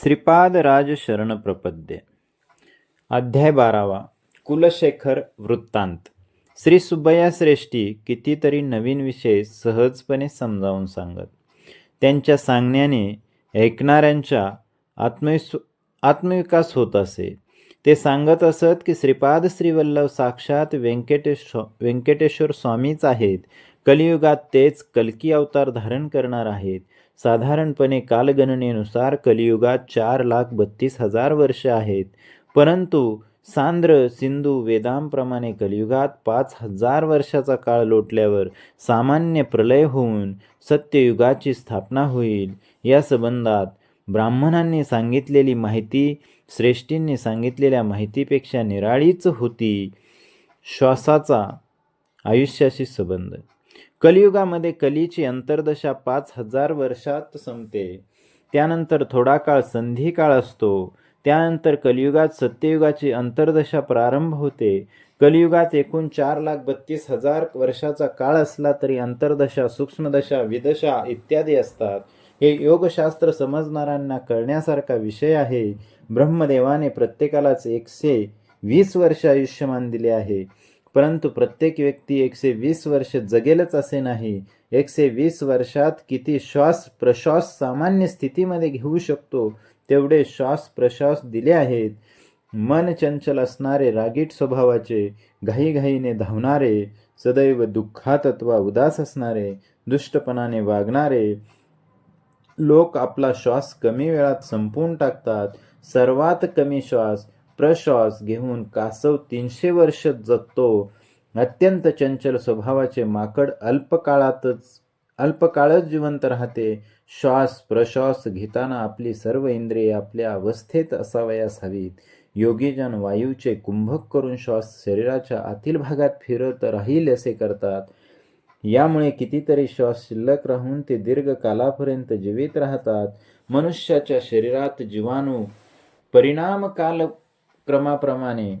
श्रीपाद राज शरण प्रपद्य. अध्याय 12. कुलशेखर वृत्तांत. श्री सुब्बय्या श्रेष्ठी कितीतरी नवीन विषय सहजपणे समजावून सांगत. त्यांच्या सांगण्याने ऐकणाऱ्यांचा आत्मविकास होत असे. ते सांगत असत की श्रीपाद श्रीवल्लभ साक्षात व्यंकटेश्वर स्वामीच आहेत. कलियुगात तेच कल्की अवतार धारण करणार आहेत. साधारणपणे कालगणनेनुसार कलियुगात 4,32,000 वर्ष आहेत. परंतु सांद्र सिंधू वेदांप्रमाणे कलियुगात 5,000 वर्षाचा काळ लोटल्यावर सामान्य प्रलय होऊन सत्ययुगाची स्थापना होईल. या संबंधात ब्राह्मणांनी सांगितलेली माहिती श्रेष्ठींनी सांगितलेल्या माहितीपेक्षा निराळीच होती. श्वासाचा आयुष्याशी संबंध. कलियुगामध्ये कलीची अंतर्दशा 5,000 वर्षात संपते. त्यानंतर थोडा काळ संधी काळ असतो. त्यानंतर कलियुगात सत्ययुगाची अंतर्दशा प्रारंभ होते. कलियुगात एकूण 4,32,000 वर्षाचा काळ असला तरी अंतर्दशा, सूक्ष्मदशा, विदशा इत्यादी असतात. हे योगशास्त्र समजणाऱ्यांना कळण्यासारखा विषय आहे. ब्रह्मदेवाने प्रत्येकालाच 120 वर्ष आयुष्यमान दिले आहे. परंतु प्रत्येक व्यक्ती 120 वर्ष जगेलच असे नाही. 120 वर्षात किती श्वास प्रश्वास सामान्य स्थितीमध्ये घेऊ शकतो तेवढे श्वास प्रश्वास दिले आहेत. मन चंचल असणारे, रागीट स्वभावाचे, घाईघाईने धावणारे, सदैव दुःखात अथवा उदास असणारे, दुष्टपणाने वागणारे लोक आपला श्वास कमी वेळात संपवून टाकतात. सर्वात कमी श्वास प्रश्वास घेऊन कासव 300 वर्ष जगतो. अत्यंत चंचल स्वभावाचे माकड अल्पकाळच जिवंत राहते. श्वास प्रश्वास घेताना आपली सर्व इंद्रिये आपल्या अवस्थेत असावयास हवीत. योगीजन वायूचे कुंभक करून श्वास शरीराच्या आतील भागात फिरत राहील असे करतात. यामुळे कितीतरी श्वास शिल्लक राहून ते दीर्घ कालापर्यंत जीवित राहतात. मनुष्याच्या शरीरात जीवाणू परिणाम कालक्रमाप्रमाणे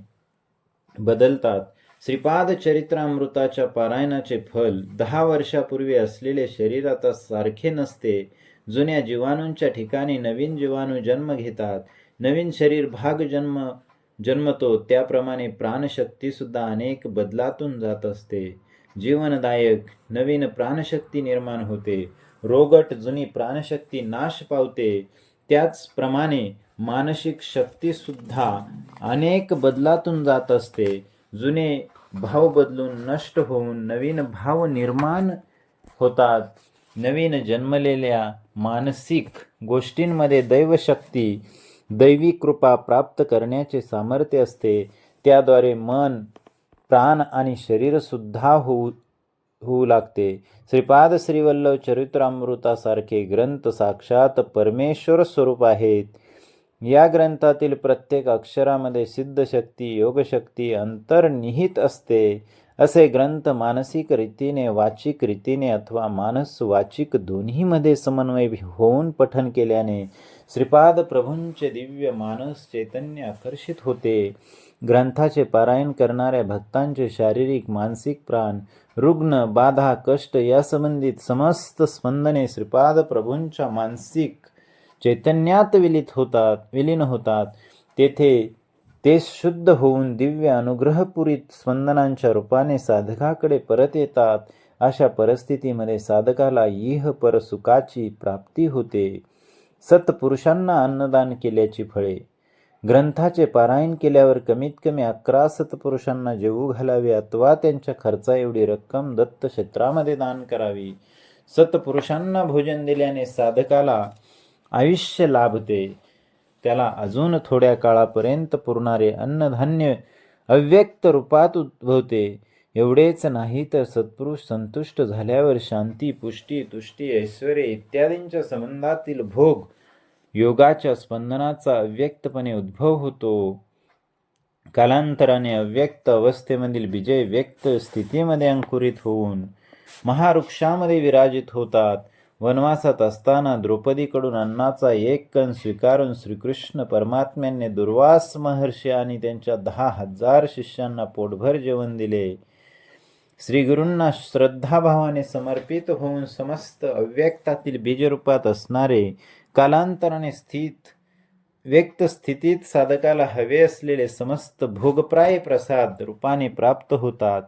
बदलतात. श्रीपाद चरित्रामृताच्या पारायणाचे फल 10 वर्षापूर्वी असलेले शरीर आता सारखे नसते. जुन्या जीवाणूंच्या ठिकाणी नवीन जीवाणू जन्म घेतात. नवीन शरीर भाग जन्मतो. त्याप्रमाणे प्राणशक्ती सुद्धा अनेक बदलातून जात असते. जीवनदायक नवीन प्राणशक्ती निर्माण होते. रोगट जुनी प्राणशक्ती नाश पावते. त्याचप्रमाणे मानसिक शक्ती सुद्धा अनेक बदलातून जात असते. जुने भाव बदलून नष्ट होऊन नवीन भाव निर्माण होतात. नवीन जन्मलेल्या मानसिक गोष्टींमध्ये दैवशक्ती, दैवी कृपा प्राप्त करण्याचे सामर्थ्य असते. त्याद्वारे मन, प्राण आणि शरीर सुद्धा होऊ लागते. श्रीपाद श्रीवल्लभ चरित्रामृतासारखे ग्रंथ साक्षात परमेश्वर स्वरूप आहेत. या ग्रंथातील प्रत्येक अक्षरामध्ये सिद्धशक्ती, योगशक्ती अंतर्निहित असते. असे ग्रंथ मानसिक रीतीने, वाचिक रीतीने अथवा मानस वाचिक दोन्हीमध्ये समन्वय होऊन पठन केल्याने श्रीपाद प्रभूंचे दिव्य मानस चैतन्य आकर्षित होते. ग्रंथाचे पारायण करणाऱ्या भक्तांचे शारीरिक, मानसिक, प्राण, रुग्ण, बाधा, कष्ट या संबंधित समस्त स्पंदने श्रीपाद प्रभूंच्या मानसिक चैतन्यात विलीन होतात. तेथे ते शुद्ध होऊन दिव्य अनुग्रहपुरीत स्पंदनांच्या रूपाने साधकाकडे परत येतात. अशा परिस्थितीमध्ये साधकाला इह पर सुखाची प्राप्ती होते. सत्पुरुषांना अन्नदान केल्याची फळे. ग्रंथाचे पारायण केल्यावर कमीत कमी 11 सत्पुरुषांना जेवू घालावे अथवा त्यांच्या खर्चा एवढी रक्कम दत्तक्षेत्रामध्ये दान करावी. सत्पुरुषांना भोजन दिल्याने साधकाला आयुष्य लाभते. त्याला अजून थोड्या काळापर्यंत पुरणारे अन्नधान्य अव्यक्त रूपात उद्भवते. एवढेच नाही तर सत्पुरुष संतुष्ट झाल्यावर शांती, पुष्टी, तुष्टी, ऐश्वर्य इत्यादींच्या संबंधातील भोग योगाच्या स्पंदनाचा अव्यक्तपणे उद्भव होतो. कालांतराने अव्यक्त अवस्थेमधील बीजे व्यक्त स्थितीमध्ये अंकुरित होऊन महावृक्षामध्ये विराजित होतात. वनवासात असताना द्रौपदीकडून अन्नाचा एक कण स्वीकारून श्रीकृष्ण परमात्म्यांनी दुर्वास महर्षी आणि त्यांच्या 10,000 शिष्यांना पोटभर जेवण दिले. श्रीगुरूंना श्रद्धाभावाने समर्पित होऊन समस्त अव्यक्तातील बीजरूपात असणारे कालांतराने स्थित व्यक्त स्थितीत साधकाला हवे असलेले समस्त भोगप्राय प्रसाद रूपाने प्राप्त होतात.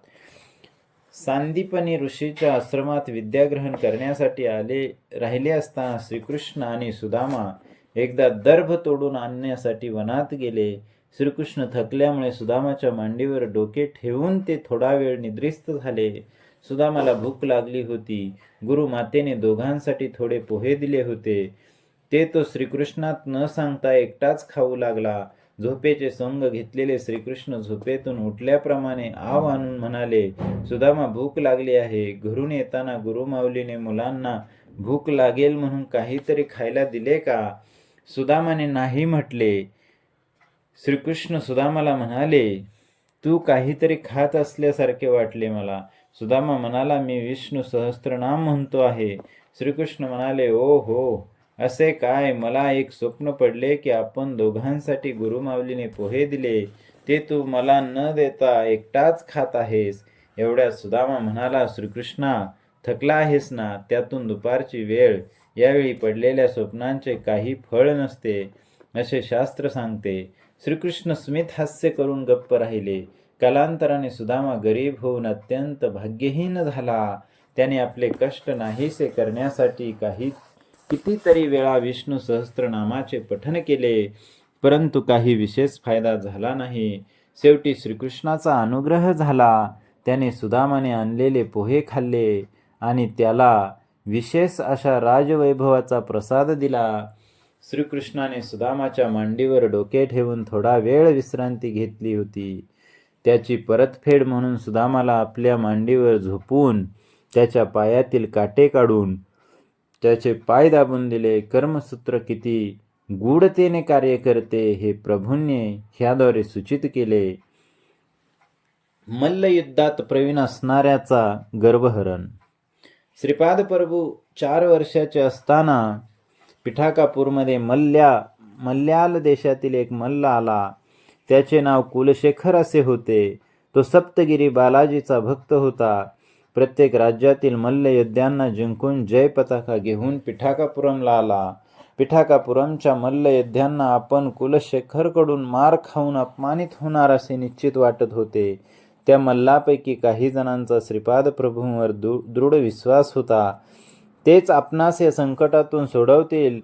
सांदीपनी ऋषीच्या आश्रमात विद्याग्रहण करण्यासाठी राहिले असताना श्रीकृष्ण आणि सुदामा एकदा दर्भ तोडून आणण्यासाठी वनात गेले. श्रीकृष्ण थकल्यामुळे सुदामाच्या मांडीवर डोके ठेवून ते थोडा वेळ निद्रिस्त झाले. सुदामाला भूक लागली होती. गुरुमातेने दोघांसाठी थोडे पोहे दिले होते. ते तो श्रीकृष्णात न सांगता एकटाच खाऊ लागला. झोपेचे सोंग घेतलेले श्रीकृष्ण झोपेतून उठल्याप्रमाणे आव आणून म्हणाले, सुदामा, भूक लागली आहे. घरून येताना गुरुमाऊलीने मुलांना भूक लागेल म्हणून काहीतरी खायला दिले का? सुदामाने नाही म्हटले. श्रीकृष्ण सुदामाला म्हणाले, तू काहीतरी खात असल्यासारखे वाटले मला. सुदामा म्हणाला, मी विष्णू सहस्त्रनाम म्हणतो आहे. श्रीकृष्ण म्हणाले, ओ हो, असे काय? मला एक स्वप्न पडले की आपण दोघांसाठी गुरुमाऊलीने पोहे दिले, ते तू मला न देता एकटाच खात आहेस. एवढ्यात सुदामा म्हणाला, श्रीकृष्णा, थकला आहेस ना? त्यातून दुपारची वेळ, यावेळी पडलेल्या स्वप्नांचे काही फळ नसते, असे शास्त्र सांगते. श्रीकृष्ण स्मित हास्य करून गप्प राहिले. कालांतराने सुदामा गरीब होऊन अत्यंत भाग्यहीन झाला. त्याने आपले कष्ट नाहीसे करण्यासाठी कितीतरी वेळा विष्णू सहस्त्रनामाचे पठण केले, परंतु काही विशेष फायदा झाला नाही. शेवटी श्रीकृष्णाचा अनुग्रह झाला. त्याने सुदामाने आणलेले पोहे खाल्ले आणि त्याला विशेष अशा राजवैभवाचा प्रसाद दिला. श्रीकृष्णाने सुदामाच्या मांडीवर डोके ठेवून थोडा वेळ विश्रांती घेतली होती. त्याची परतफेड म्हणून सुदामाला आपल्या मांडीवर झोपून त्याच्या पायातील काटे काढून त्याचे पाय दाबून दिले. कर्मसूत्र किती गूढतेने कार्य करते हे प्रभूंनी ह्याद्वारे सूचित केले. मल्लयुद्धात प्रवीण असणाऱ्याचा गर्वहरण. श्रीपाद प्रभू 4 वर्षाचे असताना पिठाकापूरमध्ये मल्याल देशातील एक मल्ल आला. त्याचे नाव कुलशेखर असे होते. तो सप्तगिरी बालाजीचा भक्त होता. प्रत्येक राज्यातील मल्लयोद्ध्यांना जिंकून जय पताका घेऊन पिठाकापुरमला आला. पिठाकापुरमच्या मल्लयोद्ध्यांना आपण कुलशेखरकडून मार खाऊन अपमानित होणार असे निश्चित वाटत होते. त्या मल्लापैकी काही जणांचा श्रीपाद प्रभूंवर दृढ विश्वास होता. तेच आपणास या संकटातून सोडवतील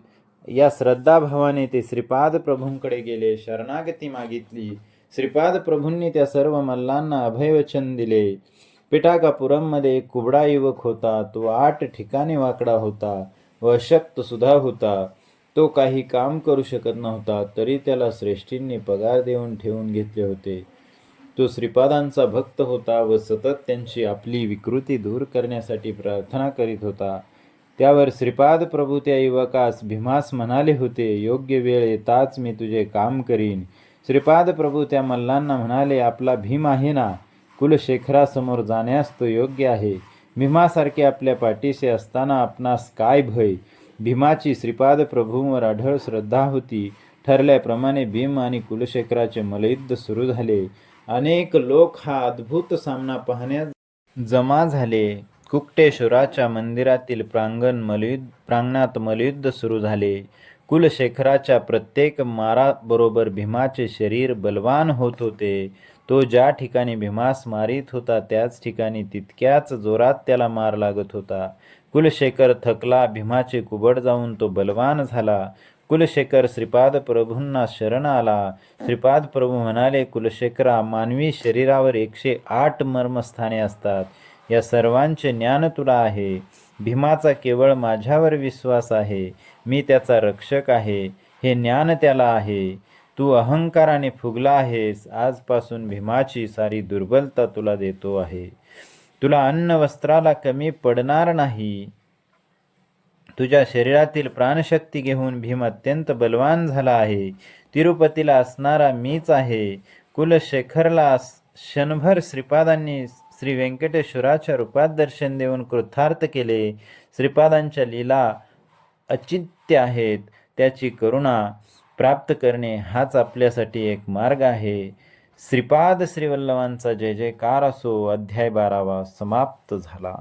या श्रद्धाभावाने ते श्रीपाद प्रभूंकडे गेले. शरणागती मागितली. श्रीपाद प्रभूंनी त्या सर्व मल्लांना अभयवचन दिले. पिठाकापुरममध्ये एक कुबडा युवक होता. तो 8 ठिकाणी वाकडा होता व अशक्त सुद्धा होता. तो काही काम करू शकत नव्हता, तरी त्याला श्रेष्ठींनी पगार देऊन ठेवून घेतले होते. तो श्रीपादांचा भक्त होता व सतत त्यांची आपली विकृती दूर करण्यासाठी प्रार्थना करीत होता. त्यावर श्रीपाद प्रभू त्या युवकास भीमास म्हणाले होते, योग्य वेळ येताच मी तुझे काम करीन. श्रीपाद प्रभू त्या मल्लांना म्हणाले, आपला भीम आहे ना, कुलशेखरासमोर जाण्यास तो योग्य आहे. भीमासारखे आपल्या पाठीशी असताना आपणास काय भय? भीमाची श्रीपाद प्रभूंवर अढळ श्रद्धा होती. ठरल्याप्रमाणे भीम आणि कुलशेखराचे मल्लयुद्ध सुरू झाले. अनेक लोक हा अद्भुत सामना पाहण्यास जमा झाले. कुकटेश्वराच्या मंदिरातील प्रांगणात मल्लयुद्ध सुरू झाले. कुलशेखराच्या प्रत्येक माराबरोबर भीमाचे शरीर बलवान होत होते. तो ज्या ठिकाणी भीमास मारित होता त्याच ठिकाणी तितक्याच जोरात त्याला मार लागत होता. कुलशेखर थकला. भीमाचे कुबड जाऊन तो बलवान झाला. कुलशेखर श्रीपाद प्रभूंना शरण आला. श्रीपाद प्रभू म्हणाले, कुलशेखरा, मानवी शरीरावर 108 मर्मस्थाने असतात. या सर्वांचे ज्ञान तुला आहे. भीमाचा केवळ माझ्यावर विश्वास आहे. मी त्याचा रक्षक आहे, हे ज्ञान त्याला आहे. तू अहंकाराने फुगला आहेस. आजपासून भीमाची सारी दुर्बलता तुला देतो आहे. तुला अन्न वस्त्राला कमी पडणार नाही. तुझ्या शरीरातील प्राणशक्ती घेऊन भीम अत्यंत बलवान झाला आहे. तिरुपतीला असणारा मीच आहे. कुलशेखरला क्षणभर श्रीपादांनी श्री व्यंकटेश्वराच्या रूपात दर्शन देऊन कृतार्थ केले. श्रीपादांच्या लीला अचिंत्य आहेत. त्याची करुणा प्राप्त करणे हाच आपल्यासाठी एक मार्ग आहे. श्रीपाद श्रीवल्लभांचा जय जयकार असो. अध्याय 12 समाप्त झाला.